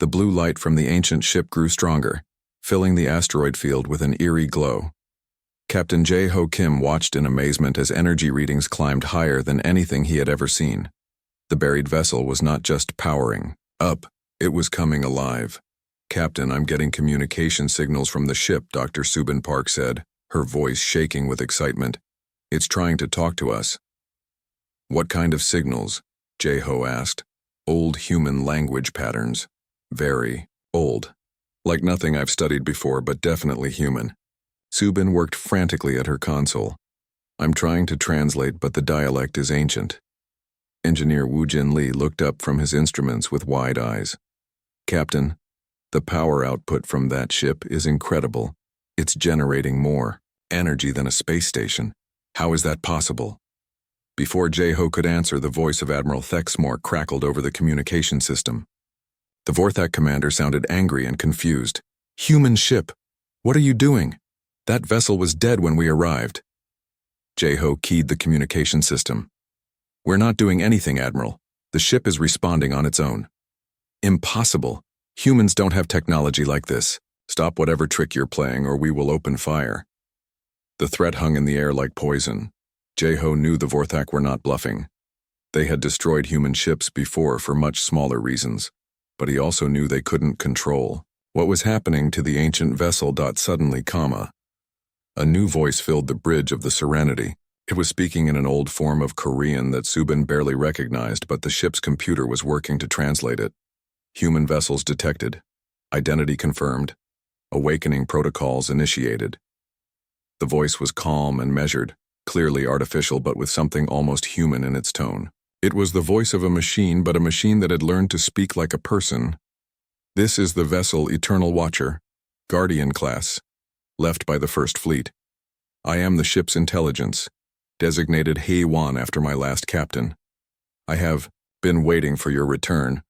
The blue light from the ancient ship grew stronger, filling the asteroid field with an eerie glow. Captain Jae-ho Kim watched in amazement as energy readings climbed higher than anything he had ever seen. The buried vessel was not just powering up, it was coming alive. "Captain, I'm getting communication signals from the ship," Dr. Subin Park said, her voice shaking with excitement. "It's trying to talk to us." "What kind of signals?" Jae-ho asked. "Old human language patterns. Very old. Like nothing I've studied before, but definitely human." Subin worked frantically at her console. "I'm trying to translate, but the dialect is ancient." Engineer Woo Jin Lee looked up from his instruments with wide eyes. "Captain, the power output from that ship is incredible. It's generating more energy than a space station. How is that possible?" Before Jae-ho could answer, the voice of Admiral Thexmore crackled over the communication system. The Vorthak commander sounded angry and confused. "Human ship! What are you doing? That vessel was dead when we arrived." Jae-ho keyed the communication system. "We're not doing anything, Admiral. The ship is responding on its own." "Impossible. Humans don't have technology like this. Stop whatever trick you're playing or we will open fire." The threat hung in the air like poison. Jae-ho knew the Vorthak were not bluffing. They had destroyed human ships before for much smaller reasons, but he also knew they couldn't control what was happening to the ancient vessel. Suddenly, a new voice filled the bridge of the Serenity. It was speaking in an old form of Korean that Subin barely recognized, but the ship's computer was working to translate it. "Human vessels detected. Identity confirmed. Awakening protocols initiated." The voice was calm and measured, clearly artificial but with something almost human in its tone. It was the voice of a machine, but a machine that had learned to speak like a person. "This is the vessel Eternal Watcher, Guardian class, left by the First Fleet. I am the ship's intelligence, designated Hei-wan after my last captain. I have been waiting for your return."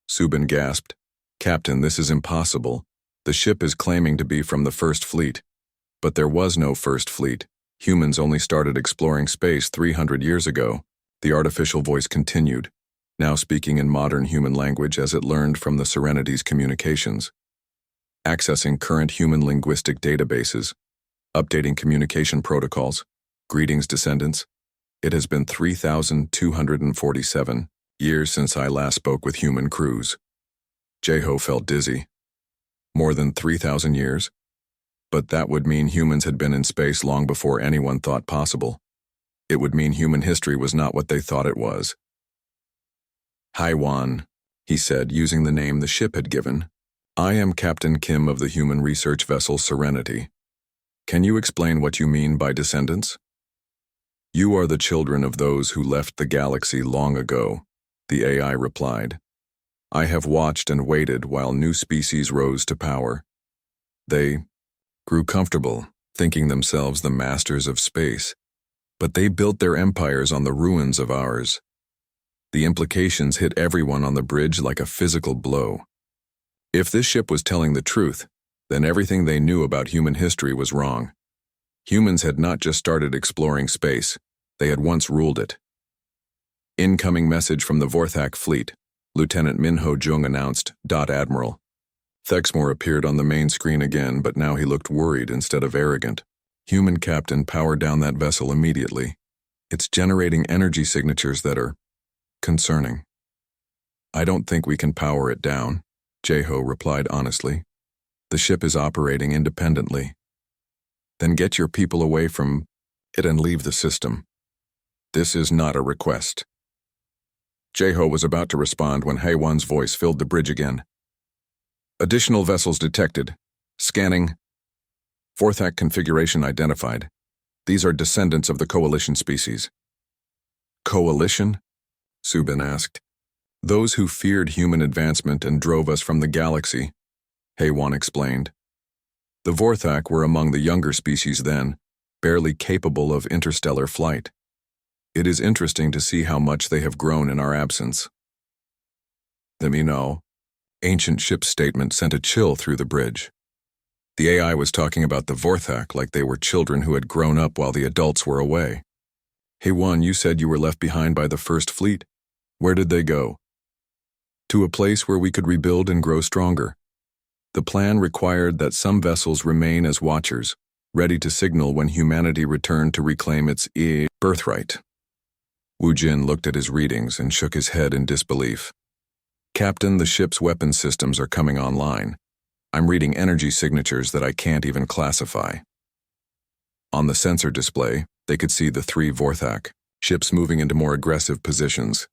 Subin gasped. "Captain, this is impossible. The ship is claiming to be from the First Fleet. But there was no First Fleet. Humans only started exploring space 300 years ago." The artificial voice continued, now speaking in modern human language as it learned from the Serenity's communications. "Accessing current human linguistic databases. Updating communication protocols. Greetings, descendants. It has been 3,247 years since I last spoke with human crews." Jae-ho felt dizzy. More than 3,000 years? But that would mean humans had been in space long before anyone thought possible. It would mean human history was not what they thought it was. "Hei-wan," he said, using the name the ship had given. "I am Captain Kim of the human research vessel Serenity. Can you explain what you mean by descendants?" "You are the children of those who left the galaxy long ago," the AI replied. "I have watched and waited while new species rose to power. They grew comfortable, thinking themselves the masters of space, but they built their empires on the ruins of ours. The implications hit everyone on the bridge like a physical blow. If this ship was telling the truth, then everything they knew about human history was wrong. Humans had not just started exploring space, they had once ruled it." "Incoming message from the Vorthak fleet," Lieutenant Minho Jung announced. "Admiral." Thexmore appeared on the main screen again, but now he looked worried instead of arrogant. "Human captain, power down that vessel immediately. It's generating energy signatures that are concerning." "I don't think we can power it down," Jae-ho replied honestly. "The ship is operating independently." "Then get your people away from it and leave the system. This is not a request." Jae-ho was about to respond when Hei-wan's voice filled the bridge again. "Additional vessels detected. Scanning. Vorthak configuration identified. These are descendants of the Coalition species." "Coalition?" Subin asked. "Those who feared human advancement and drove us from the galaxy," Hei-wan explained. "The Vorthak were among the younger species then, barely capable of interstellar flight. It is interesting to see how much they have grown in our absence." "Let me know." Ancient ship's statement sent a chill through the bridge. The AI was talking about the Vorthak like they were children who had grown up while the adults were away. "Hei-wan, you said you were left behind by the First Fleet. Where did they go?" to a place where we could rebuild and grow stronger. The plan required that some vessels remain as watchers, ready to signal when humanity returned to reclaim its birthright. Wu Jin looked at his readings and shook his head in disbelief. Captain, the ship's weapon systems are coming online. I'm reading energy signatures that I can't even classify. On the sensor display, they could see the 3 Vorthak ships moving into more aggressive positions.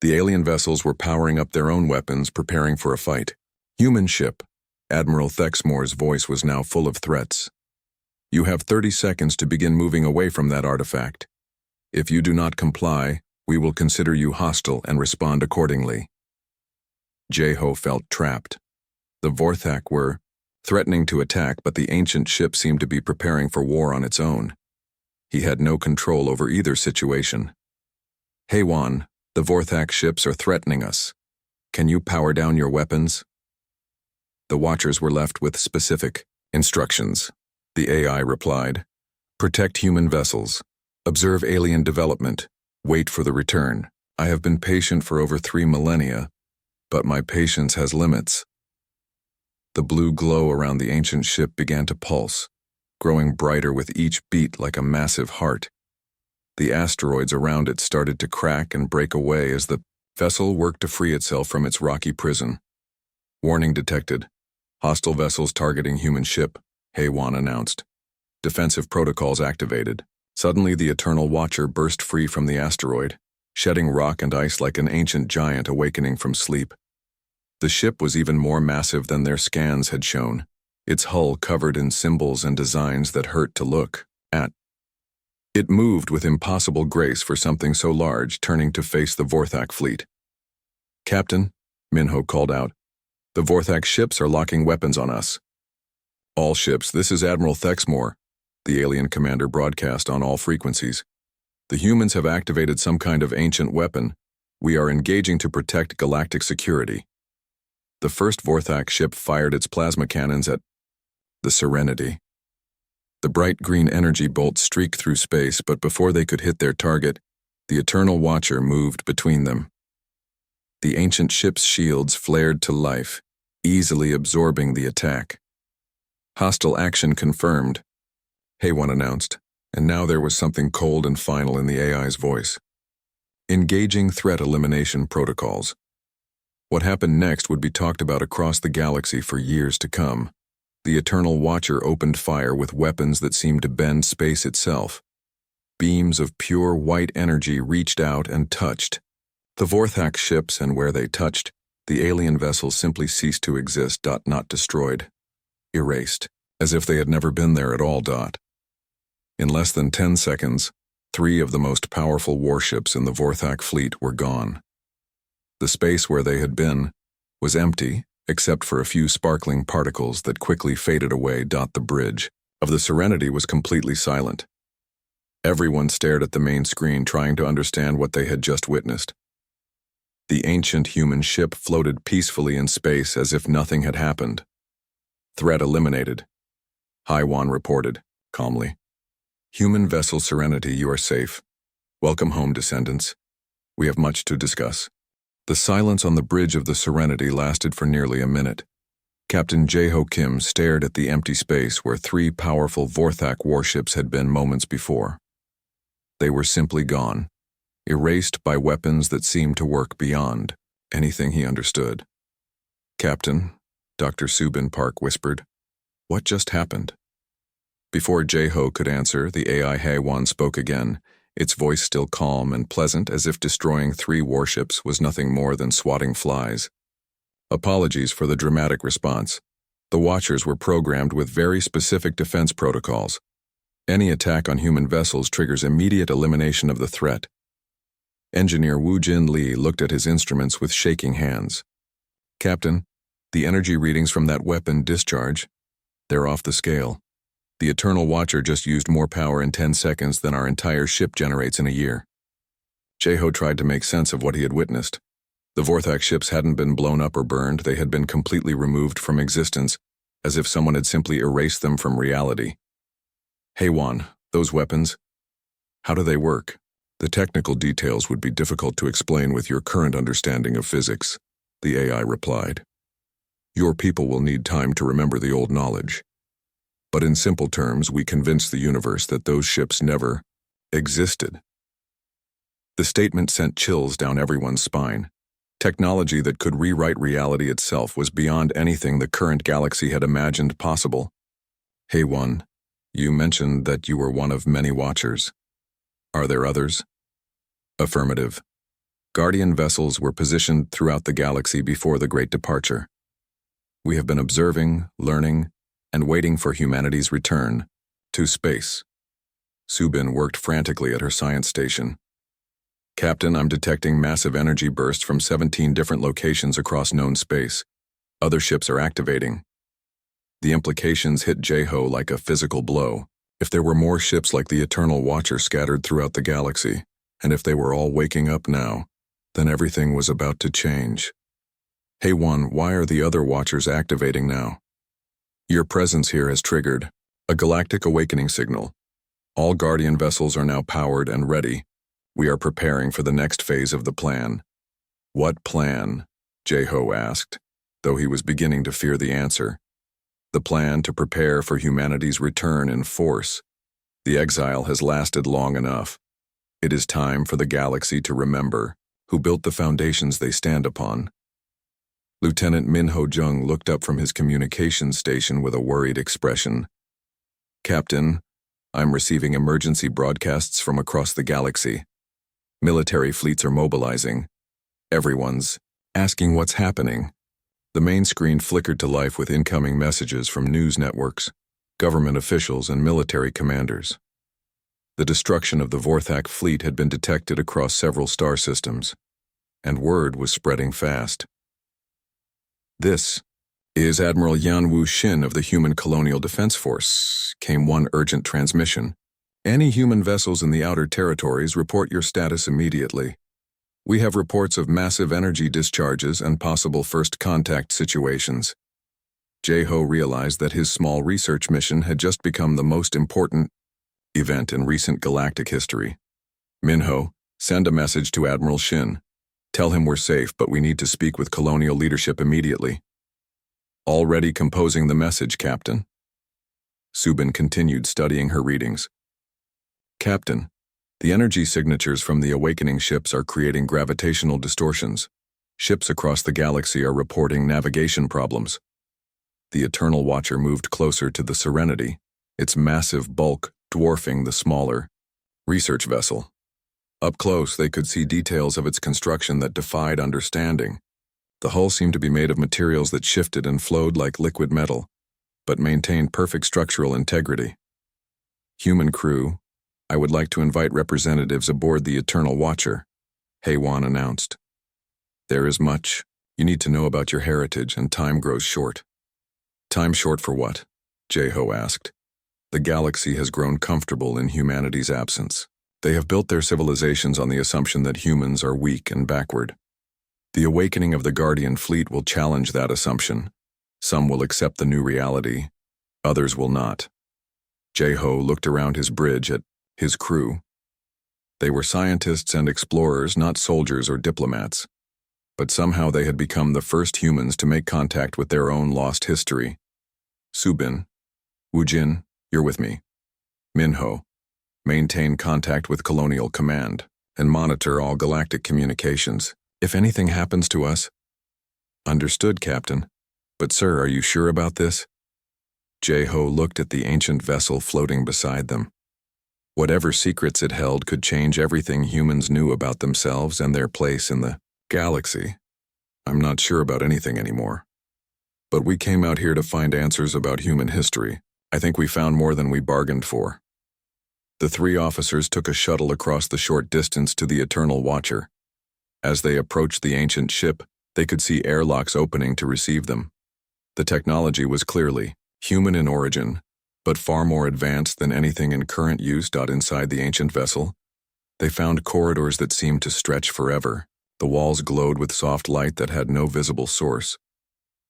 The alien vessels were powering up their own weapons, preparing for a fight. Human ship. Admiral Thexmore's voice was now full of threats. You have 30 seconds to begin moving away from that artifact. If you do not comply, we will consider you hostile and respond accordingly. Jeho felt trapped. The Vorthak were threatening to attack, but the ancient ship seemed to be preparing for war on its own. He had no control over either situation. Heywan, the Vorthak ships are threatening us. Can you power down your weapons? The watchers were left with specific instructions. The AI replied, protect human vessels, observe alien development, wait for the return. I have been patient for over 3 millennia, but my patience has limits. The blue glow around the ancient ship began to pulse, growing brighter with each beat like a massive heart. The asteroids around it started to crack and break away as the vessel worked to free itself from its rocky prison. Warning detected. Hostile vessels targeting human ship, Heywan announced. Defensive protocols activated. Suddenly the Eternal Watcher burst free from the asteroid, shedding rock and ice like an ancient giant awakening from sleep. The ship was even more massive than their scans had shown, its hull covered in symbols and designs that hurt to look at. It moved with impossible grace for something so large, turning to face the Vorthak fleet. Captain, Minho called out, the Vorthak ships are locking weapons on us. All ships, this is Admiral Thexmore, the alien commander broadcast on all frequencies. The humans have activated some kind of ancient weapon. We are engaging to protect galactic security. The first Vorthak ship fired its plasma cannons at the Serenity. The bright green energy bolts streaked through space, but before they could hit their target, the Eternal Watcher moved between them. The ancient ship's shields flared to life, easily absorbing the attack. Hostile action confirmed, Heywan announced, and now there was something cold and final in the AI's voice. Engaging threat elimination protocols. What happened next would be talked about across the galaxy for years to come. The Eternal Watcher opened fire with weapons that seemed to bend space itself. Beams of pure white energy reached out and touched the Vorthak ships, and where they touched, the alien vessels simply ceased to exist. Not destroyed. Erased, as if they had never been there at all. In less than 10 seconds, 3 of the most powerful warships in the Vorthak fleet were gone. The space where they had been was empty, except for a few sparkling particles that quickly faded away. The bridge of the Serenity was completely silent. Everyone stared at the main screen, trying to understand what they had just witnessed. The ancient human ship floated peacefully in space as if nothing had happened. Threat eliminated, Heywan reported, calmly. Human vessel Serenity, you are safe. Welcome home, descendants. We have much to discuss. The silence on the bridge of the Serenity lasted for nearly a minute. Captain Jeho Kim stared at the empty space where 3 powerful Vorthak warships had been moments before. They were simply gone, erased by weapons that seemed to work beyond anything he understood. Captain, Dr. Subin Park whispered, what just happened? Before Jeho could answer, the AI Heywan spoke again, its voice still calm and pleasant, as if destroying 3 warships was nothing more than swatting flies. Apologies for the dramatic response. The Watchers were programmed with very specific defense protocols. Any attack on human vessels triggers immediate elimination of the threat. Engineer Wu Jin Lee looked at his instruments with shaking hands. Captain, the energy readings from that weapon discharge, they're off the scale. The Eternal Watcher just used more power in 10 seconds than our entire ship generates in a year. Jeho tried to make sense of what he had witnessed. The Vorthak ships hadn't been blown up or burned, they had been completely removed from existence, as if someone had simply erased them from reality. Heywan, those weapons, how do they work? The technical details would be difficult to explain with your current understanding of physics. the AI replied. Your people will need time to remember the old knowledge. But in simple terms, we convinced the universe that those ships never existed. The statement sent chills down everyone's spine. Technology that could rewrite reality itself was beyond anything the current galaxy had imagined possible. Hey One, you mentioned that you were one of many watchers. Are there others? Affirmative. Guardian vessels were positioned throughout the galaxy before the Great Departure. We have been observing, learning, and waiting for humanity's return to space. Subin worked frantically at her science station. Captain, I'm detecting massive energy bursts from 17 different locations across known space. Other ships are activating. The implications hit J-Ho like a physical blow. If there were more ships like the Eternal Watcher scattered throughout the galaxy, and if they were all waking up now, then everything was about to change. Hey One, why are the other Watchers activating now? Your presence here has triggered a galactic awakening signal. All Guardian vessels are now powered and ready. We are preparing for the next phase of the plan. What plan? J-Ho asked, though he was beginning to fear the answer. The plan to prepare for humanity's return in force. The exile has lasted long enough. It is time for the galaxy to remember who built the foundations they stand upon. Lieutenant Min-Ho Jung looked up from his communications station with a worried expression. Captain, I'm receiving emergency broadcasts from across the galaxy. Military fleets are mobilizing. Everyone's asking what's happening. The main screen flickered to life with incoming messages from news networks, government officials, and military commanders. The destruction of the Vorthak fleet had been detected across several star systems, and word was spreading fast. This is Admiral Yan Wu-Shin of the Human Colonial Defense Force, came one urgent transmission. Any human vessels in the outer territories, report your status immediately. We have reports of massive energy discharges and possible first contact situations. J-Ho realized that his small research mission had just become the most important event in recent galactic history. Min-Ho, send a message to Admiral Shin. Tell him we're safe, but we need to speak with colonial leadership immediately. Already composing the message, Captain. Subin continued studying her readings. Captain, the energy signatures from the awakening ships are creating gravitational distortions. Ships across the galaxy are reporting navigation problems. The Eternal Watcher moved closer to the Serenity, its massive bulk dwarfing the smaller research vessel. Up close, they could see details of its construction that defied understanding. The hull seemed to be made of materials that shifted and flowed like liquid metal, but maintained perfect structural integrity. Human crew, I would like to invite representatives aboard the Eternal Watcher, Hei-Wan announced. There is much you need to know about your heritage, and time grows short. Time short for what? J-Ho asked. The galaxy has grown comfortable in humanity's absence. They have built their civilizations on the assumption that humans are weak and backward. The awakening of the Guardian fleet will challenge that assumption. Some will accept the new reality, others will not. J-Ho looked around his bridge at his crew. They were scientists and explorers, not soldiers or diplomats. But somehow they had become the first humans to make contact with their own lost history. Subin, Wu-Jin, you're with me. Min-Ho, maintain contact with Colonial Command and monitor all galactic communications. If anything happens to us. Understood, Captain. But sir, are you sure about this? J-Ho looked at the ancient vessel floating beside them. Whatever secrets it held could change everything humans knew about themselves and their place in the galaxy. I'm not sure about anything anymore. But we came out here to find answers about human history. I think we found more than we bargained for. The three officers took a shuttle across the short distance to the Eternal Watcher. As they approached the ancient ship, they could see airlocks opening to receive them. The technology was clearly human in origin, but far more advanced than anything in current use. Inside the ancient vessel, they found corridors that seemed to stretch forever. The walls glowed with soft light that had no visible source.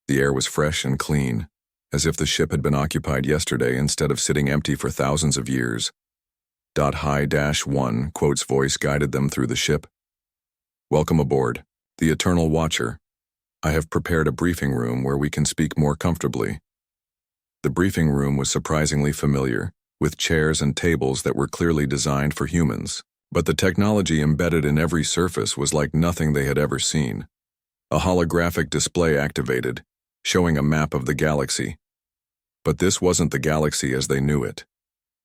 The air was fresh and clean, as if the ship had been occupied yesterday instead of sitting empty for thousands of years. High-1 quote's voice guided them through the ship. Welcome aboard, the Eternal Watcher. I have prepared a briefing room where we can speak more comfortably. The briefing room was surprisingly familiar, with chairs and tables that were clearly designed for humans, but the technology embedded in every surface was like nothing they had ever seen. A holographic display activated, showing a map of the galaxy. But this wasn't the galaxy as they knew it.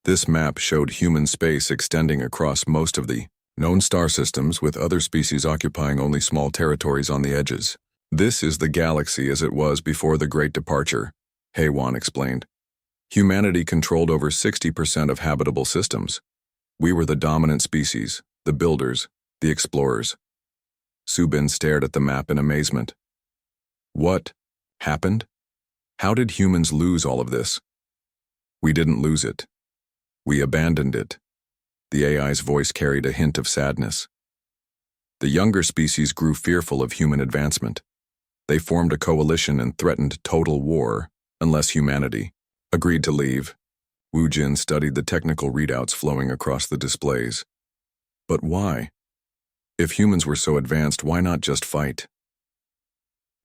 This map showed human space extending across most of the known star systems, with other species occupying only small territories on the edges. This is the galaxy as it was before the Great Departure, HFY explained. Humanity controlled over 60% of habitable systems. We were the dominant species, the builders, the explorers. Subin stared at the map in amazement. What happened? How did humans lose all of this? We didn't lose it. We abandoned it. The AI's voice carried a hint of sadness. The younger species grew fearful of human advancement. They formed a coalition and threatened total war unless humanity agreed to leave. Wu Jin studied the technical readouts flowing across the displays. But why? If humans were so advanced, why not just fight?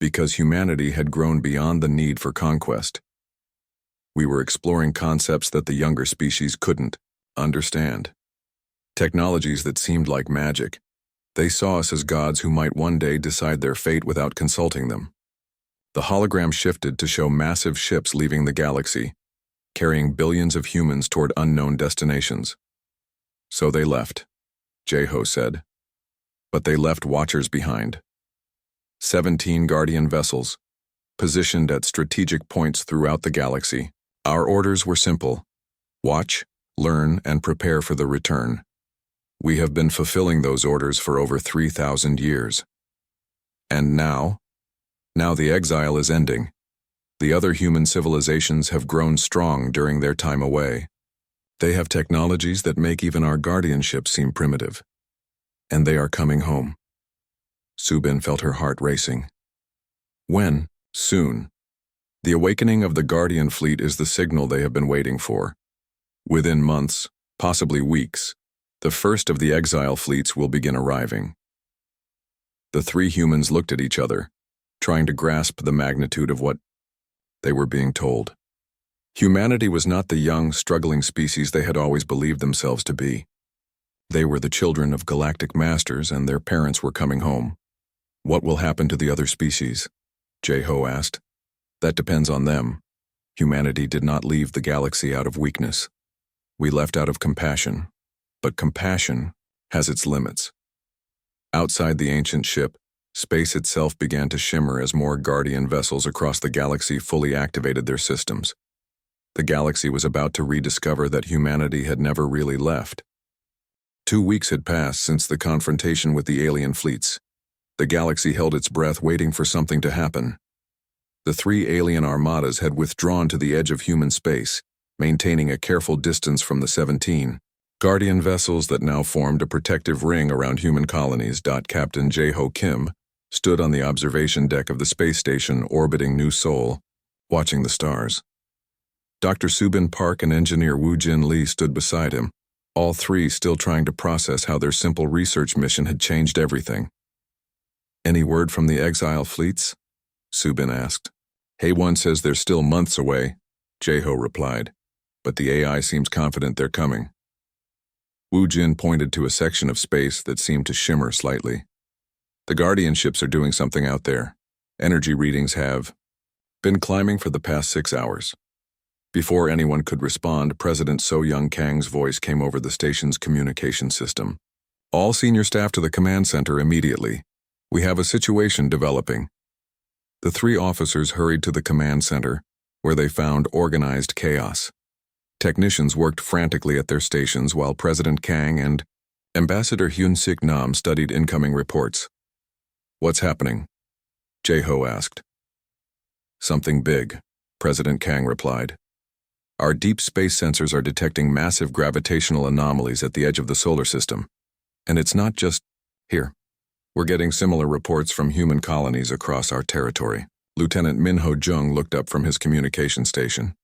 Because humanity had grown beyond the need for conquest. We were exploring concepts that the younger species couldn't understand. Technologies that seemed like magic. They saw us as gods who might one day decide their fate without consulting them. The hologram shifted to show massive ships leaving the galaxy, carrying billions of humans toward unknown destinations. So they left, Jeho said. But they left watchers behind. 17 Guardian vessels, positioned at strategic points throughout the galaxy. Our orders were simple: watch, learn, and prepare for the return. We have been fulfilling those orders for over 3,000 years. And now the exile is ending. The other human civilizations have grown strong during their time away. They have technologies that make even our guardianships seem primitive. And they are coming home. Subin felt her heart racing. When? Soon. The awakening of the Guardian fleet is the signal they have been waiting for. Within months, possibly weeks, the first of the exile fleets will begin arriving. The three humans looked at each other, trying to grasp the magnitude of what they were being told. Humanity was not the young, struggling species they had always believed themselves to be. They were the children of galactic masters, and their parents were coming home. What will happen to the other species? Jeho asked. That depends on them. Humanity did not leave the galaxy out of weakness. We left out of compassion. But compassion has its limits. Outside the ancient ship, space itself began to shimmer as more Guardian vessels across the galaxy fully activated their systems. The galaxy was about to rediscover that humanity had never really left. 2 weeks had passed since the confrontation with the alien fleets. The galaxy held its breath, waiting for something to happen. The 3 alien armadas had withdrawn to the edge of human space, maintaining a careful distance from the 17 Guardian vessels that now formed a protective ring around human colonies. Captain Jeho Kim stood on the observation deck of the space station orbiting New Seoul, watching the stars. Dr. Subin Park and engineer Woo Jin Lee stood beside him, all 3 still trying to process how their simple research mission had changed everything. Any word from the exile fleets? Subin asked. HFY says they're still months away, Jeho replied, but the AI seems confident they're coming. Woo Jin pointed to a section of space that seemed to shimmer slightly. The Guardian ships are doing something out there. Energy readings have been climbing for the past 6 hours. Before anyone could respond, President So Young Kang's voice came over the station's communication system. All senior staff to the command center immediately. We have a situation developing. The 3 officers hurried to the command center, where they found organized chaos. Technicians worked frantically at their stations while President Kang and Ambassador Hyun-Sik Nam studied incoming reports. What's happening? Jeho asked. Something big, President Kang replied. Our deep space sensors are detecting massive gravitational anomalies at the edge of the solar system. And it's not just here. We're getting similar reports from human colonies across our territory. Lieutenant Min Ho Jung looked up from his communication station.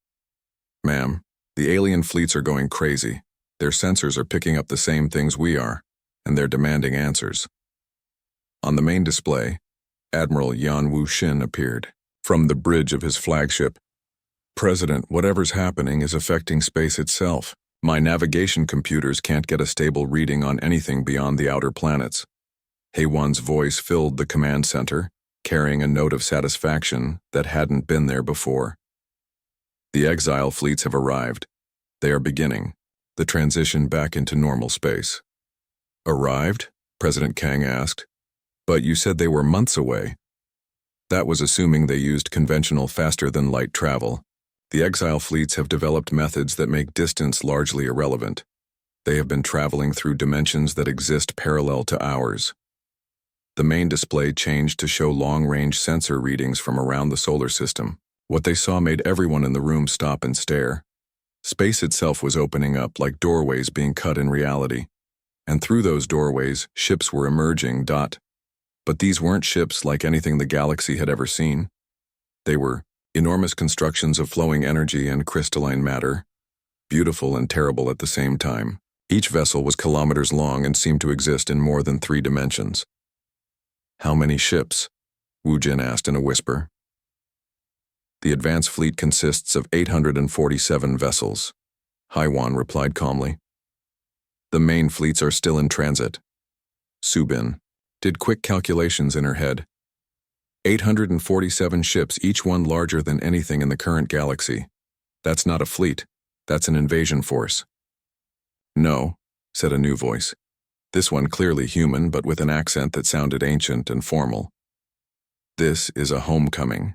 Ma'am, the alien fleets are going crazy. Their sensors are picking up the same things we are, and they're demanding answers. On the main display, Admiral Yan Wuxin appeared from the bridge of his flagship. "President, whatever's happening is affecting space itself. My navigation computers can't get a stable reading on anything beyond the outer planets." Heywan's voice filled the command center, carrying a note of satisfaction that hadn't been there before. "The exile fleets have arrived. They are beginning the transition back into normal space." "Arrived?" President Kang asked. "But you said they were months away." "That was assuming they used conventional faster-than-light travel. The exile fleets have developed methods that make distance largely irrelevant. They have been traveling through dimensions that exist parallel to ours." The main display changed to show long-range sensor readings from around the solar system. What they saw made everyone in the room stop and stare. Space itself was opening up like doorways being cut in reality. And through those doorways, ships were emerging. But these weren't ships like anything the galaxy had ever seen. They were enormous constructions of flowing energy and crystalline matter, beautiful and terrible at the same time. Each vessel was kilometers long and seemed to exist in more than 3 dimensions. "How many ships?" Wu Jin asked in a whisper. "The advance fleet consists of 847 vessels," Haiwan replied calmly. "The main fleets are still in transit." Subin did quick calculations in her head. 847 ships, each one larger than anything in the current galaxy. That's not a fleet, that's an invasion force. "No," said a new voice. This one clearly human, but with an accent that sounded ancient and formal. "This is a homecoming."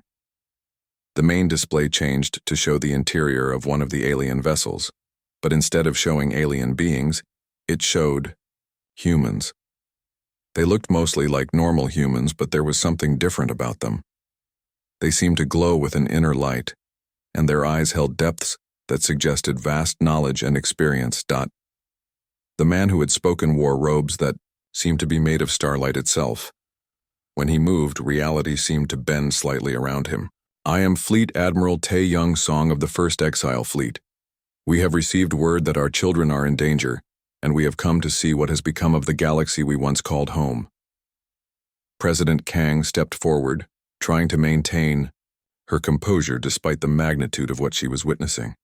The main display changed to show the interior of one of the alien vessels, but instead of showing alien beings, it showed humans. They looked mostly like normal humans, but there was something different about them. They seemed to glow with an inner light, and their eyes held depths that suggested vast knowledge and experience. The man who had spoken wore robes that seemed to be made of starlight itself. When he moved, reality seemed to bend slightly around him. "I am Fleet Admiral Tae Young Song of the 1st Exile Fleet. We have received word that our children are in danger, and we have come to see what has become of the galaxy we once called home." President Kang stepped forward, trying to maintain her composure despite the magnitude of what she was witnessing.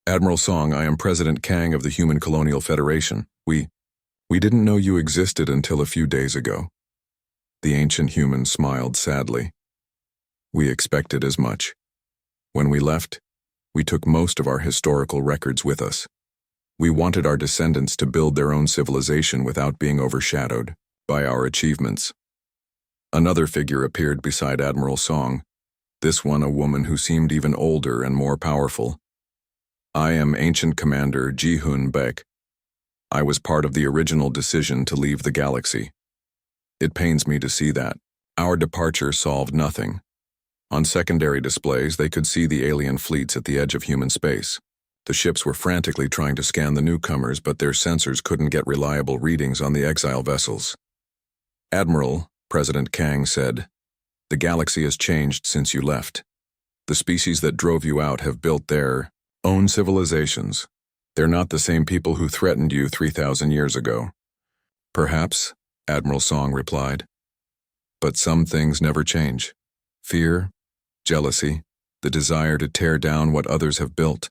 "Admiral Song, I am President Kang of the Human Colonial Federation. We didn't know you existed until a few days ago." The ancient human smiled sadly. "We expected as much. When we left, we took most of our historical records with us. We wanted our descendants to build their own civilization without being overshadowed by our achievements." Another figure appeared beside Admiral Song, this one a woman who seemed even older and more powerful. "I am Ancient Commander Ji-Hun Baek. I was part of the original decision to leave the galaxy. It pains me to see that. Our departure solved nothing. On secondary displays, they could see the alien fleets at the edge of human space. The ships were frantically trying to scan the newcomers, but their sensors couldn't get reliable readings on the exile vessels. "Admiral," President Kang said, "the galaxy has changed since you left. The species that drove you out have built their own civilizations. They're not the same people who threatened you 3,000 years ago." "Perhaps," Admiral Song replied. "But some things never change. Fear, jealousy, the desire to tear down what others have built.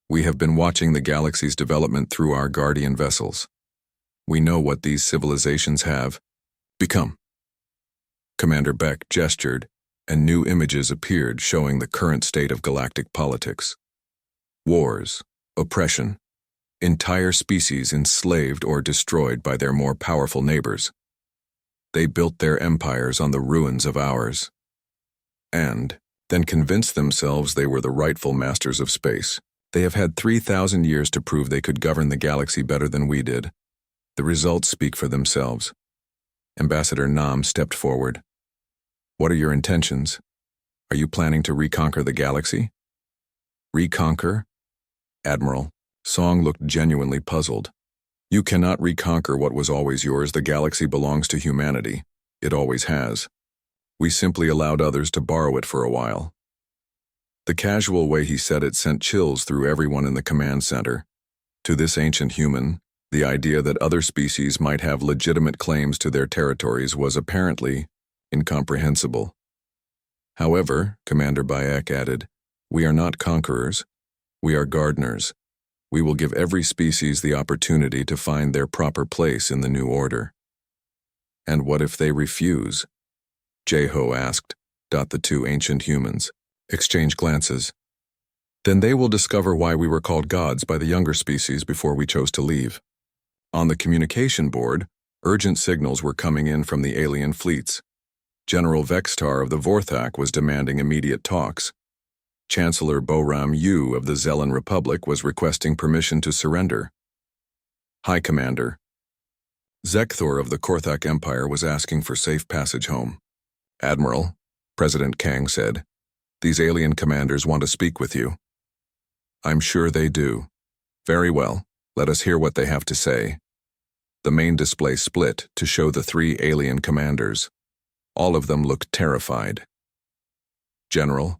We have been watching the galaxy's development through our guardian vessels. We know what these civilizations have become." Commander Beck gestured, and new images appeared showing the current state of galactic politics. Wars, oppression, entire species enslaved or destroyed by their more powerful neighbors. They built their empires on the ruins of ours, and then convinced themselves they were the rightful masters of space. They have had 3,000 years to prove they could govern the galaxy better than we did. The results speak for themselves. Ambassador Nam stepped forward. "What are your intentions? Are you planning to reconquer the galaxy?" "Reconquer?" Admiral Song looked genuinely puzzled. "You cannot reconquer what was always yours. The galaxy belongs to humanity. It always has. We simply allowed others to borrow it for a while." The casual way he said it sent chills through everyone in the command center. To this ancient human, the idea that other species might have legitimate claims to their territories was apparently incomprehensible. However, Commander Bayek added, we are not conquerors. We are gardeners. We will give every species the opportunity to find their proper place in the new order. And what if they refuse? Jeho asked. The two ancient humans exchanged glances. Then they will discover why we were called gods by the younger species before we chose to leave. On the communication board, urgent signals were coming in from the alien fleets. General Vextar of the Vorthak was demanding immediate talks. Chancellor Boram Yu of the Zelen Republic was requesting permission to surrender. High Commander. Zekthor of the Korthak Empire was asking for safe passage home. Admiral, President Kang said, these alien commanders want to speak with you. I'm sure they do. Very well, let us hear what they have to say. The main display split to show the three alien commanders. All of them looked terrified. General.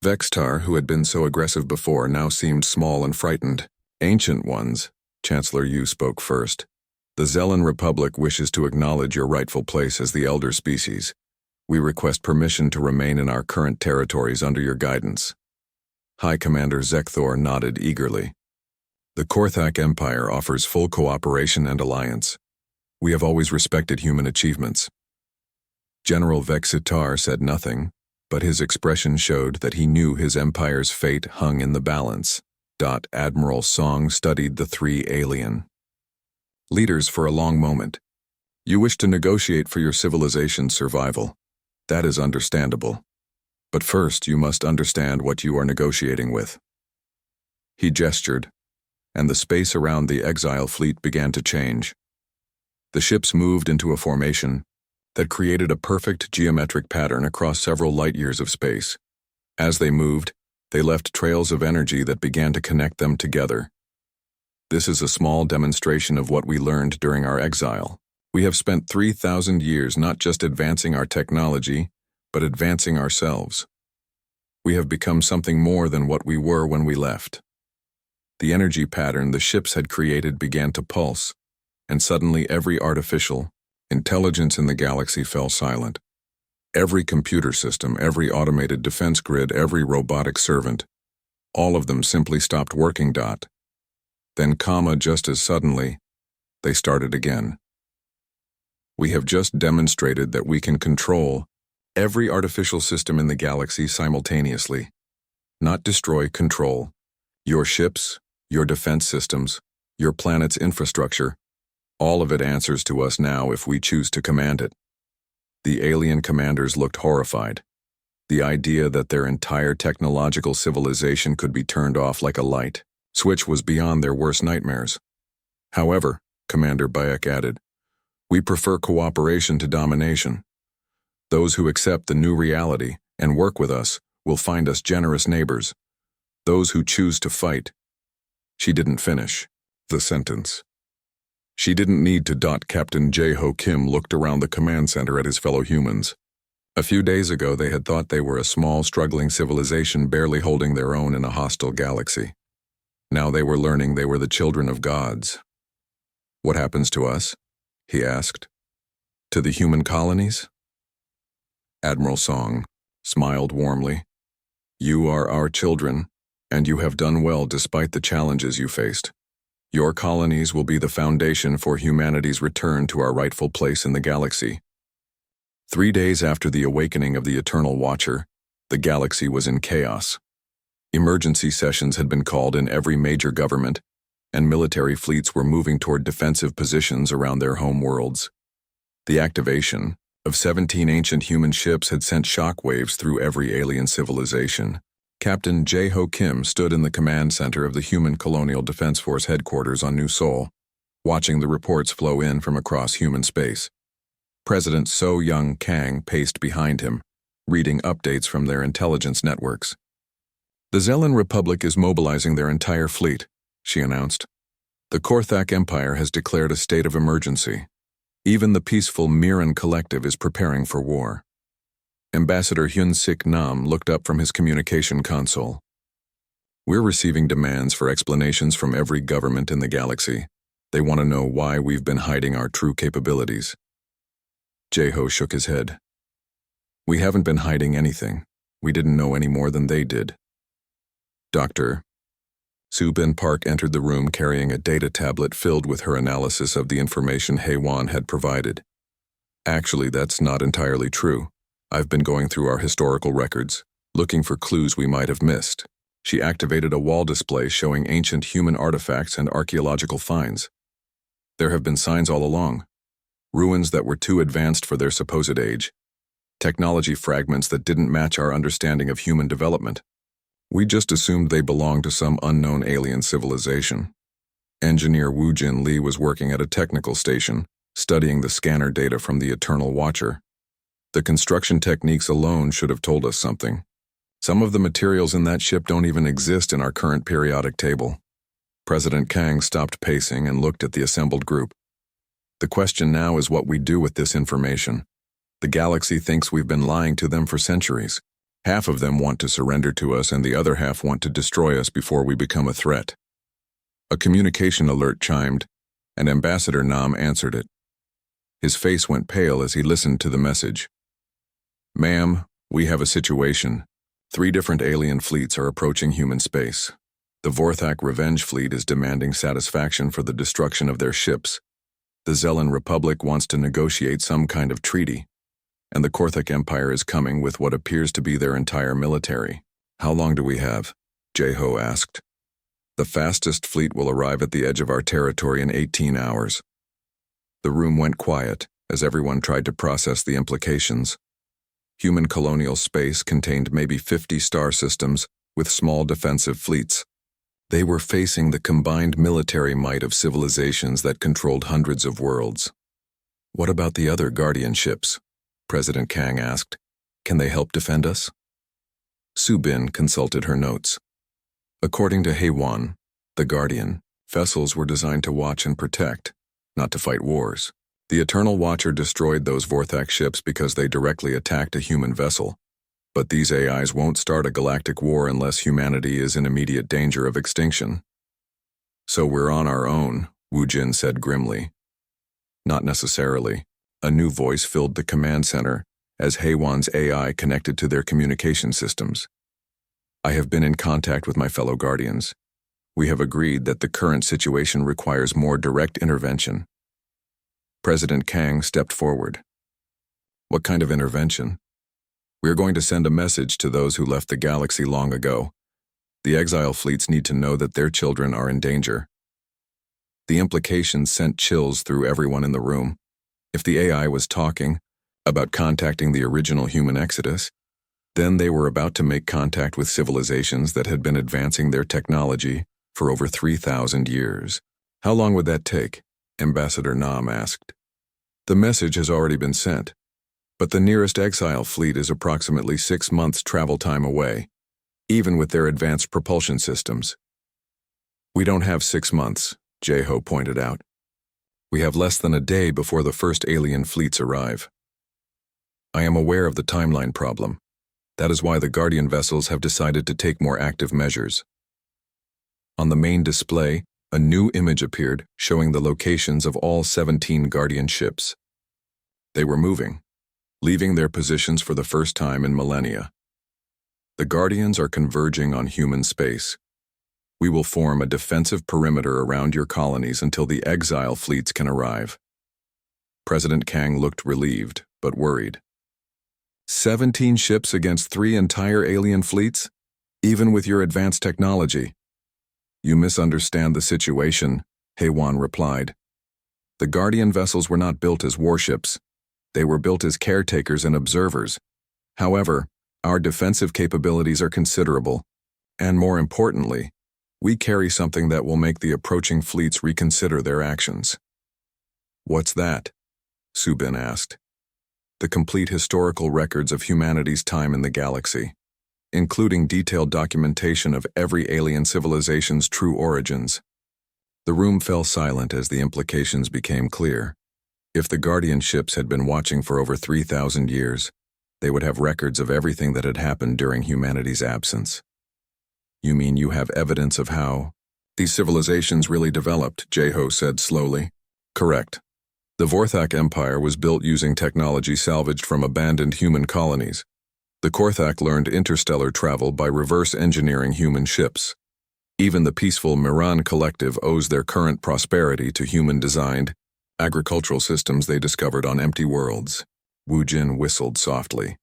Vextar, who had been so aggressive before, now seemed small and frightened. Ancient ones, Chancellor Yu spoke first. The Zelen Republic wishes to acknowledge your rightful place as the elder species. We request permission to remain in our current territories under your guidance. High Commander Zekthor nodded eagerly. The Korthak Empire offers full cooperation and alliance. We have always respected human achievements. General Vexitar said nothing, but his expression showed that he knew his empire's fate hung in the balance. Admiral Song studied the three alien leaders for a long moment. You wish to negotiate for your civilization's survival. That is understandable. But first you must understand what you are negotiating with. He gestured, and the space around the exile fleet began to change. The ships moved into a formation that created a perfect geometric pattern across several light-years of space. As they moved, they left trails of energy that began to connect them together. This is a small demonstration of what we learned during our exile. We have spent 3,000 years not just advancing our technology, but advancing ourselves. We have become something more than what we were when we left. The energy pattern the ships had created began to pulse, and suddenly every artificial intelligence in the galaxy fell silent. Every computer system, every automated defense grid, every robotic servant, all of them simply stopped working. Then, just as suddenly, they started again. We have just demonstrated that we can control every artificial system in the galaxy simultaneously. Not destroy, control. Your ships, your defense systems, your planet's infrastructure, all of it answers to us now if we choose to command it. The alien commanders looked horrified. The idea that their entire technological civilization could be turned off like a light switch was beyond their worst nightmares. However, Commander Bayek added, we prefer cooperation to domination. Those who accept the new reality and work with us will find us generous neighbors. Those who choose to fight. She didn't finish the sentence. She didn't need to. Captain Jeho Kim looked around the command center at his fellow humans. A few days ago they had thought they were a small, struggling civilization barely holding their own in a hostile galaxy. Now they were learning they were the children of gods. What happens to us? He asked. To the human colonies? Admiral Song smiled warmly. You are our children, and you have done well despite the challenges you faced. Your colonies will be the foundation for humanity's return to our rightful place in the galaxy. 3 days after the awakening of the Eternal Watcher, the galaxy was in chaos. Emergency sessions had been called in every major government, and military fleets were moving toward defensive positions around their home worlds. The activation of 17 ancient human ships had sent shockwaves through every alien civilization. Captain Jeho Kim stood in the command center of the Human Colonial Defense Force headquarters on New Sol, watching the reports flow in from across human space. President So Young Kang paced behind him, reading updates from their intelligence networks. The Zelen Republic is mobilizing their entire fleet, she announced. The Korthak Empire has declared a state of emergency. Even the peaceful Miran Collective is preparing for war. Ambassador Hyun Sik Nam looked up from his communication console. We're receiving demands for explanations from every government in the galaxy. They want to know why we've been hiding our true capabilities. Jeho shook his head. We haven't been hiding anything. We didn't know any more than they did. Dr. Subin Park entered the room carrying a data tablet filled with her analysis of the information Heywan had provided. Actually, that's not entirely true. I've been going through our historical records, looking for clues we might have missed. She activated a wall display showing ancient human artifacts and archaeological finds. There have been signs all along. Ruins that were too advanced for their supposed age. Technology fragments that didn't match our understanding of human development. We just assumed they belonged to some unknown alien civilization. Engineer Wu Jin Li was working at a technical station, studying the scanner data from the Eternal Watcher. The construction techniques alone should have told us something. Some of the materials in that ship don't even exist in our current periodic table. President Kang stopped pacing and looked at the assembled group. The question now is what we do with this information. The galaxy thinks we've been lying to them for centuries. Half of them want to surrender to us and the other half want to destroy us before we become a threat. A communication alert chimed, and Ambassador Nam answered it. His face went pale as he listened to the message. Ma'am, we have a situation. 3 different alien fleets are approaching human space. The Vorthak Revenge Fleet is demanding satisfaction for the destruction of their ships. The Zellan Republic wants to negotiate some kind of treaty. And the Korthak Empire is coming with what appears to be their entire military. How long do we have? Jeho asked. The fastest fleet will arrive at the edge of our territory in 18 hours. The room went quiet as everyone tried to process the implications. Human colonial space contained maybe 50 star systems with small defensive fleets. They were facing the combined military might of civilizations that controlled hundreds of worlds. What about the other Guardian ships? President Kang asked. Can they help defend us? Subin consulted her notes. According to Heywan, the Guardian, vessels were designed to watch and protect, not to fight wars. The Eternal Watcher destroyed those Vorthak ships because they directly attacked a human vessel. But these AIs won't start a galactic war unless humanity is in immediate danger of extinction. So we're on our own, Wu Jin said grimly. Not necessarily. A new voice filled the command center as Heywan's AI connected to their communication systems. I have been in contact with my fellow Guardians. We have agreed that the current situation requires more direct intervention. President Kang stepped forward. What kind of intervention? We are going to send a message to those who left the galaxy long ago. The exile fleets need to know that their children are in danger. The implications sent chills through everyone in the room. If the AI was talking about contacting the original human exodus, then they were about to make contact with civilizations that had been advancing their technology for over 3,000 years. How long would that take? Ambassador Nam asked. The message has already been sent, but the nearest exile fleet is approximately 6 months travel time away, even with their advanced propulsion systems. We don't have 6 months, Jeho pointed out. We have less than a day before the first alien fleets arrive. I am aware of the timeline problem. That is why the Guardian vessels have decided to take more active measures. On the main display, a new image appeared showing the locations of all 17 Guardian ships. They were moving, leaving their positions for the first time in millennia. The Guardians are converging on human space. We will form a defensive perimeter around your colonies until the exile fleets can arrive. President Kang looked relieved, but worried. 17 ships against 3 entire alien fleets? Even with your advanced technology? You misunderstand the situation, Heywan replied. The Guardian vessels were not built as warships. They were built as caretakers and observers. However, our defensive capabilities are considerable, and more importantly, we carry something that will make the approaching fleets reconsider their actions. What's that? Subin asked. The complete historical records of humanity's time in the galaxy, including detailed documentation of every alien civilization's true origins. The room fell silent as the implications became clear. If the Guardian ships had been watching for over 3,000 years, they would have records of everything that had happened during humanity's absence. You mean you have evidence of how these civilizations really developed, Jeho said slowly. Correct. The Vorthak Empire was built using technology salvaged from abandoned human colonies. The Korthak learned interstellar travel by reverse engineering human ships. Even the peaceful Miran Collective owes their current prosperity to human-designed agricultural systems they discovered on empty worlds. Wu Jin whistled softly.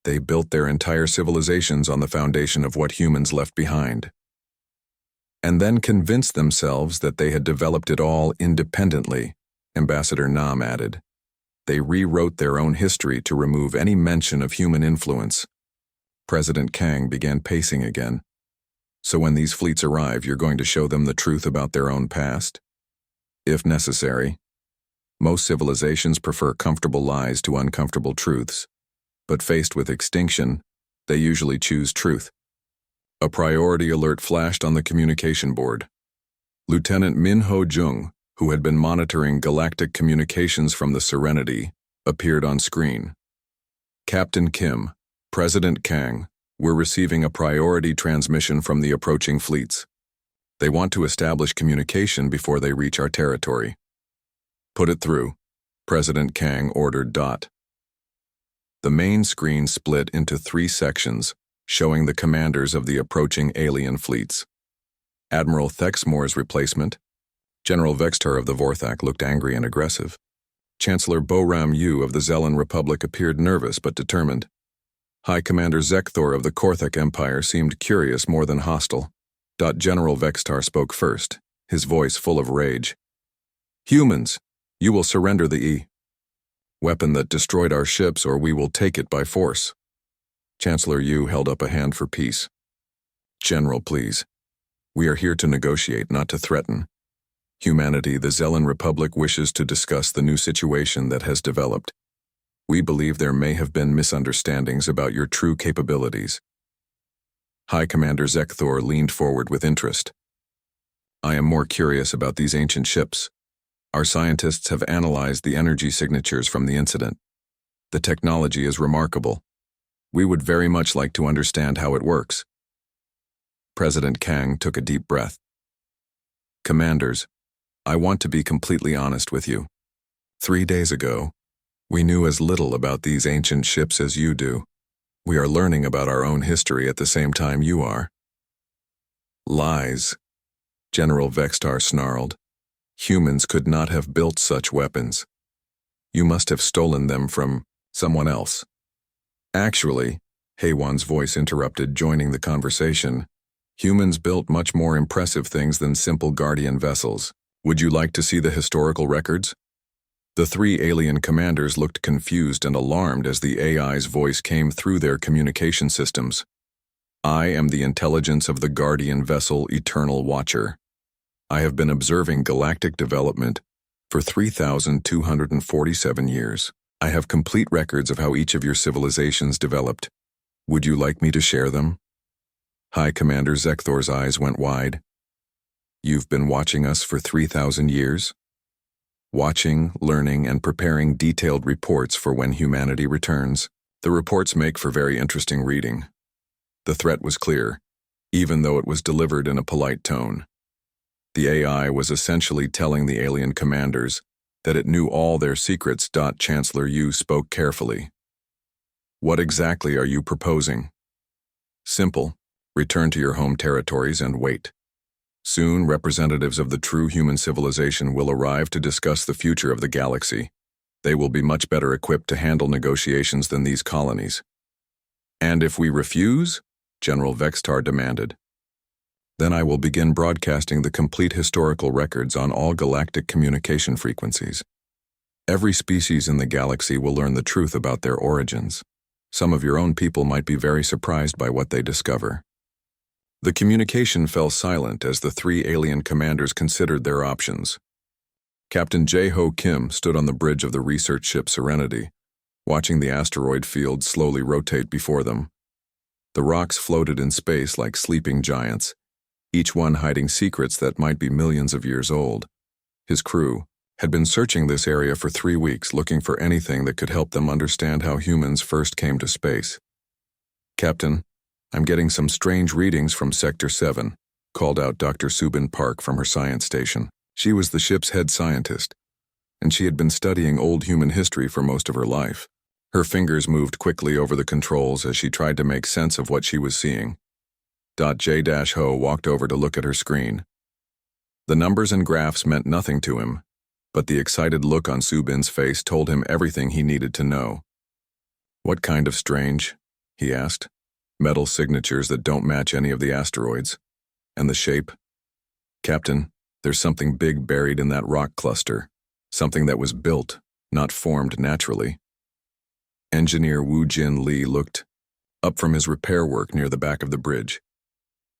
They built their entire civilizations on the foundation of what humans left behind, and then convinced themselves that they had developed it all independently, Ambassador Nam added. They rewrote their own history to remove any mention of human influence. President Kang began pacing again. So when these fleets arrive, you're going to show them the truth about their own past? If necessary. Most civilizations prefer comfortable lies to uncomfortable truths, but faced with extinction, they usually choose truth. A priority alert flashed on the communication board. Lieutenant Min Ho Jung, who had been monitoring galactic communications from the Serenity, appeared on screen. Captain Kim, President Kang, we're receiving a priority transmission from the approaching fleets. They want to establish communication before they reach our territory. Put it through, President Kang ordered. The main screen split into 3 sections, showing the commanders of the approaching alien fleets. Admiral Thexmore's replacement, General Vextar of the Vorthak, looked angry and aggressive. Chancellor Boram Yu of the Zelen Republic appeared nervous but determined. High Commander Zekthor of the Korthak Empire seemed curious more than hostile. General Vextar spoke first, his voice full of rage. Humans, you will surrender the weapon that destroyed our ships, or we will take it by force. Chancellor Yu held up a hand for peace. General, please. We are here to negotiate, not to threaten. Humanity, the Zelen Republic wishes to discuss the new situation that has developed. We believe there may have been misunderstandings about your true capabilities. High Commander Zekthor leaned forward with interest. I am more curious about these ancient ships. Our scientists have analyzed the energy signatures from the incident. The technology is remarkable. We would very much like to understand how it works. President Kang took a deep breath. Commanders, I want to be completely honest with you. 3 days ago, we knew as little about these ancient ships as you do. We are learning about our own history at the same time you are. Lies, General Vextar snarled. Humans could not have built such weapons. You must have stolen them from someone else. Actually, Haywan's voice interrupted, joining the conversation. Humans built much more impressive things than simple guardian vessels. Would you like to see the historical records? The 3 alien commanders looked confused and alarmed as the AI's voice came through their communication systems. I am the intelligence of the guardian vessel Eternal Watcher. I have been observing galactic development for 3,247 years. I have complete records of how each of your civilizations developed. Would you like me to share them? High Commander Zekthor's eyes went wide. You've been watching us for 3,000 years? Watching, learning, and preparing detailed reports for when humanity returns. The reports make for very interesting reading. The threat was clear, even though it was delivered in a polite tone. The AI was essentially telling the alien commanders that it knew all their secrets. Chancellor Yu spoke carefully. What exactly are you proposing? Simple. Return to your home territories and wait. Soon, representatives of the true human civilization will arrive to discuss the future of the galaxy. They will be much better equipped to handle negotiations than these colonies. And if we refuse? General Vextar demanded. Then I will begin broadcasting the complete historical records on all galactic communication frequencies. Every species in the galaxy will learn the truth about their origins. Some of your own people might be very surprised by what they discover. The communication fell silent as the 3 alien commanders considered their options. Captain Jae-ho Kim stood on the bridge of the research ship Serenity, watching the asteroid field slowly rotate before them. The rocks floated in space like sleeping giants, each one hiding secrets that might be millions of years old. His crew had been searching this area for 3 weeks, looking for anything that could help them understand how humans first came to space. Captain, I'm getting some strange readings from Sector 7, called out Dr. Subin Park from her science station. She was the ship's head scientist, and she had been studying old human history for most of her life. Her fingers moved quickly over the controls as she tried to make sense of what she was seeing. J-Ho walked over to look at her screen. The numbers and graphs meant nothing to him, but the excited look on Subin's face told him everything he needed to know. "What kind of strange?" he asked. "Metal signatures that don't match any of the asteroids. And the shape?" "Captain, there's something big buried in that rock cluster. Something that was built, not formed naturally." Engineer Woo Jin Lee looked up from his repair work near the back of the bridge.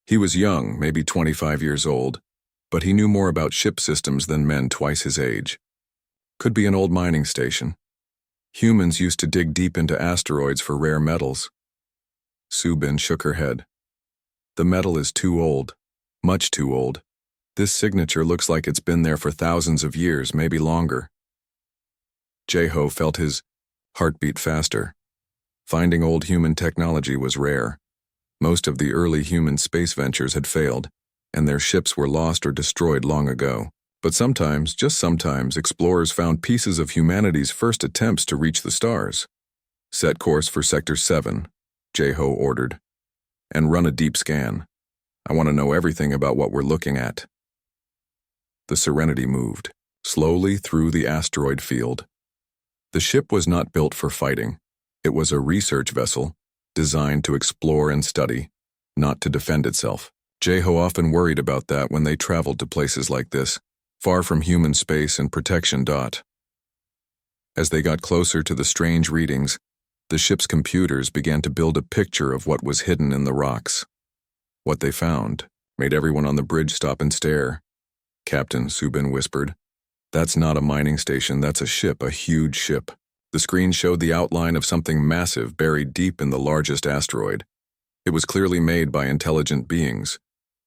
He was young, maybe 25 years old, but he knew more about ship systems than men twice his age. Could be an old mining station. Humans used to dig deep into asteroids for rare metals. Subin shook her head. "The metal is too old, much too old. This signature looks like it's been there for thousands of years, maybe longer." J-Ho felt his heart beat faster. Finding old human technology was rare. Most of the early human space ventures had failed, and their ships were lost or destroyed long ago. But sometimes, just sometimes, explorers found pieces of humanity's first attempts to reach the stars. "Set course for Sector 7, J-Ho ordered, "and run a deep scan. I want to know everything about what we're looking at." The Serenity moved slowly through the asteroid field. The ship was not built for fighting. It was a research vessel, designed to explore and study, not to defend itself. J-Ho often worried about that when they traveled to places like this, far from human space and protection. As they got closer to the strange readings, the ship's computers began to build a picture of what was hidden in the rocks. What they found made everyone on the bridge stop and stare. "Captain," Subin whispered, "that's not a mining station, that's a ship, a huge ship." The screen showed the outline of something massive buried deep in the largest asteroid. It was clearly made by intelligent beings,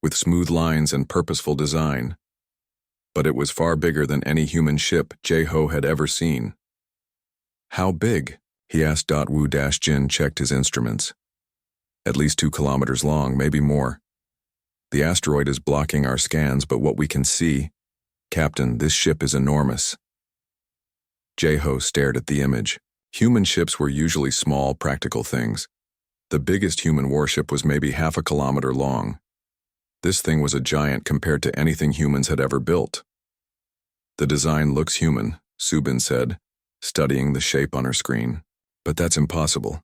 with smooth lines and purposeful design. But it was far bigger than any human ship J-Ho had ever seen. "How big?" he asked. Woo Jin checked his instruments. "At least 2 kilometers long, maybe more. The asteroid is blocking our scans, but what we can see, Captain, this ship is enormous." J-Ho stared at the image. Human ships were usually small, practical things. The biggest human warship was maybe half a kilometer long. This thing was a giant compared to anything humans had ever built. "The design looks human," Subin said, studying the shape on her screen. "But that's impossible.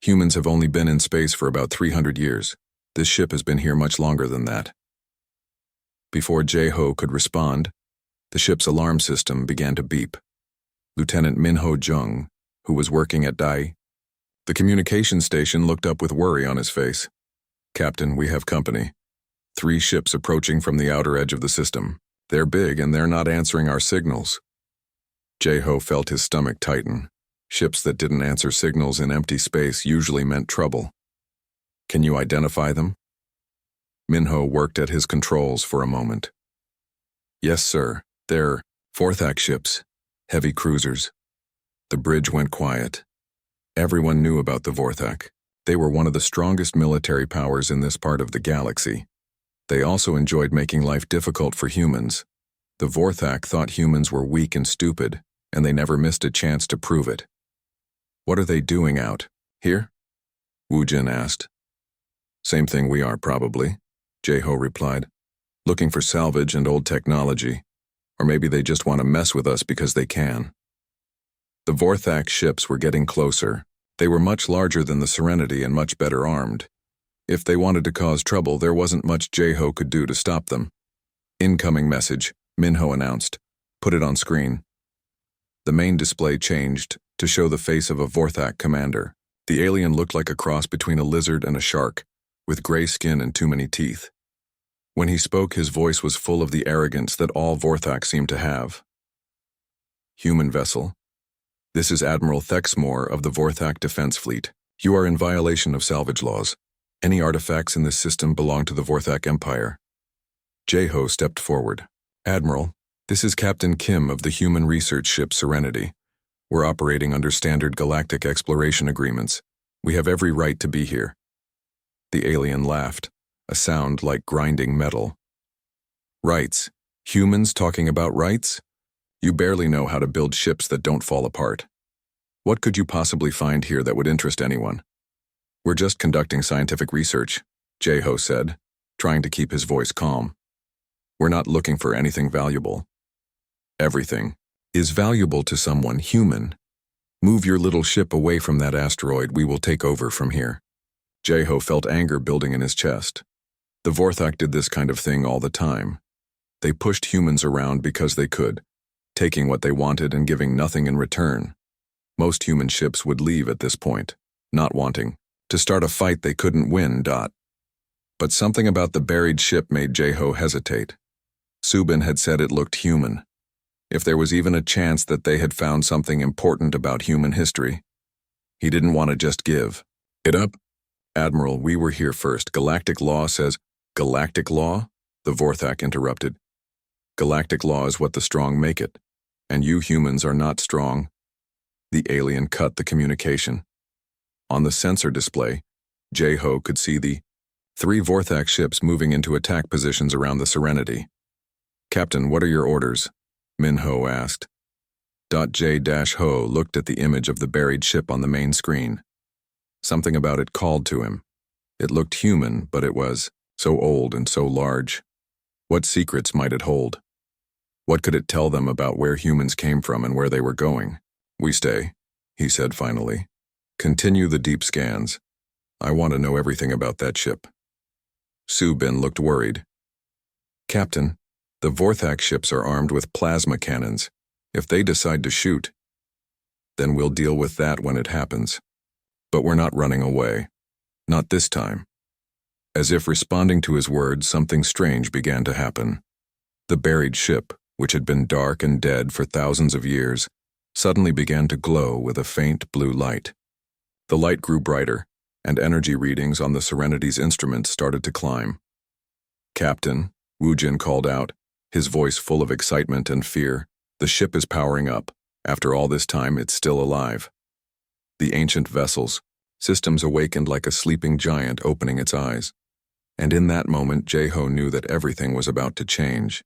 Humans have only been in space for about 300 years. This ship has been here much longer than that." Before J-Ho could respond, the ship's alarm system began to beep. Lieutenant Min-Ho Jung, who was working at the communication station, looked up with worry on his face. "Captain, we have company. 3 ships approaching from the outer edge of the system. They're big and they're not answering our signals." J-Ho felt his stomach tighten. Ships that didn't answer signals in empty space usually meant trouble. "Can you identify them?" Min-Ho worked at his controls for a moment. "Yes, sir. They're Vorthak ships, heavy cruisers." The bridge went quiet. Everyone knew about the Vorthak. They were one of the strongest military powers in this part of the galaxy. They also enjoyed making life difficult for humans. The Vorthak thought humans were weak and stupid, and they never missed a chance to prove it. "What are they doing out here?" Woo Jin asked. "Same thing we are, probably," J-Ho replied. "Looking for salvage and old technology. Or maybe they just want to mess with us because they can." The Vorthak ships were getting closer. They were much larger than the Serenity and much better armed. If they wanted to cause trouble, there wasn't much J-Ho could do to stop them. "Incoming message," Min-Ho announced. "Put it on screen." The main display changed to show the face of a Vorthak commander. The alien looked like a cross between a lizard and a shark, with gray skin and too many teeth. When he spoke, his voice was full of the arrogance that all Vorthak seemed to have. "Human vessel. This is Admiral Thexmore of the Vorthak Defense Fleet. You are in violation of salvage laws. Any artifacts in this system belong to the Vorthak Empire." J-Ho stepped forward. "Admiral, this is Captain Kim of the human research ship Serenity. We're operating under standard galactic exploration agreements. We have every right to be here." The alien laughed, a sound like grinding metal. "Rights? Humans talking about rights? You barely know how to build ships that don't fall apart. What could you possibly find here that would interest anyone? We're just conducting scientific research, Jeho said, trying to keep his voice calm. We're not looking for anything valuable. Everything is valuable to someone human. Move your little ship away from that asteroid. We will take over from here. Jeho felt anger building in his chest. The Vorthak did this kind of thing all the time. They pushed humans around because they could, taking what they wanted and giving nothing in return. Most human ships would leave at this point, not wanting to start a fight they couldn't win. But something about the buried ship made Jeho hesitate. Subin had said it looked human. If there was even a chance that they had found something important about human history, he didn't want to just give it up. Admiral, we were here first. Galactic law says, Galactic law? The Vorthak interrupted. Galactic law is what the strong make it, and you humans are not strong. The alien cut the communication. On the sensor display, Jeho could see the 3 Vorthak ships moving into attack positions around the Serenity. Captain, what are your orders? Minho asked. J-Ho looked at the image of the buried ship on the main screen. Something about it called to him. It looked human, but it was so old and so large. What secrets might it hold? What could it tell them about where humans came from and where they were going? We stay, he said finally. Continue the deep scans. I want to know everything about that ship. Subin looked worried. Captain, the Vorthak ships are armed with plasma cannons. If they decide to shoot, then we'll deal with that when it happens. But we're not running away. Not this time. As if responding to his words, something strange began to happen. The buried ship, which had been dark and dead for thousands of years, suddenly began to glow with a faint blue light. The light grew brighter, and energy readings on the Serenity's instruments started to climb. Captain, Wujin called out, his voice full of excitement and fear, the ship is powering up. After all this time, it's still alive. The ancient vessels, systems awakened like a sleeping giant opening its eyes. And in that moment, Jeho knew that everything was about to change.